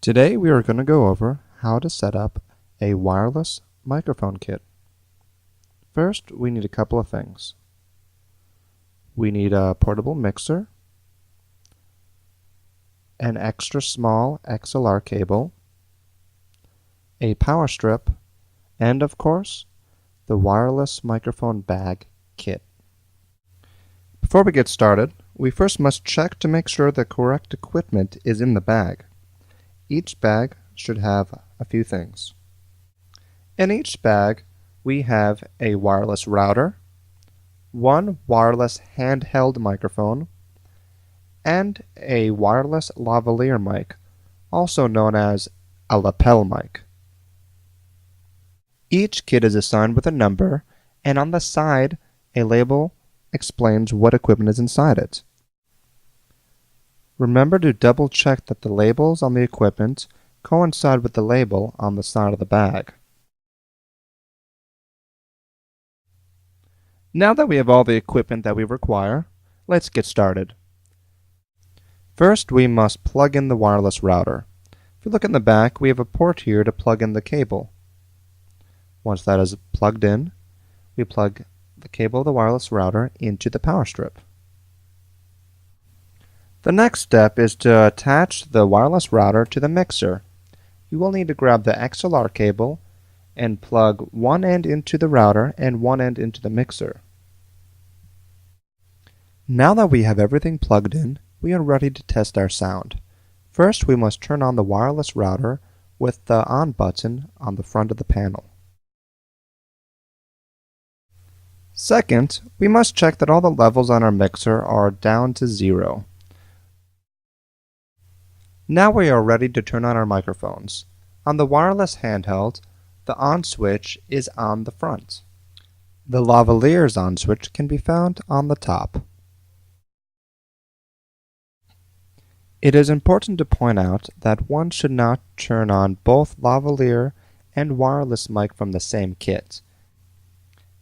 Today we are going to go over how to set up a wireless microphone kit. First, we need a couple of things. We need a portable mixer, an extra small XLR cable, a power strip, and of course, the wireless microphone bag kit. Before we get started, we first must check to make sure the correct equipment is in the bag. Each bag should have a few things. In each bag, we have a wireless router, one wireless handheld microphone, and a wireless lavalier mic, also known as a lapel mic. Each kit is assigned with a number, and on the side, a label explains what equipment is inside it. Remember to double check that the labels on the equipment coincide with the label on the side of the bag. Now that we have all the equipment that we require, let's get started. First, we must plug in the wireless router. If you look in the back, we have a port here to plug in the cable. Once that is plugged in, we plug the cable of the wireless router into the power strip. The next step is to attach the wireless router to the mixer. You will need to grab the XLR cable and plug one end into the router and one end into the mixer. Now that we have everything plugged in, we are ready to test our sound. First, we must turn on the wireless router with the on button on the front of the panel. Second, we must check that all the levels on our mixer are down to 0. Now we are ready to turn on our microphones. On the wireless handheld, the on switch is on the front. The lavalier's on switch can be found on the top. It is important to point out that one should not turn on both lavalier and wireless mic from the same kit.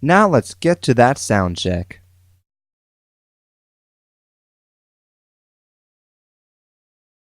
Now let's get to that sound check.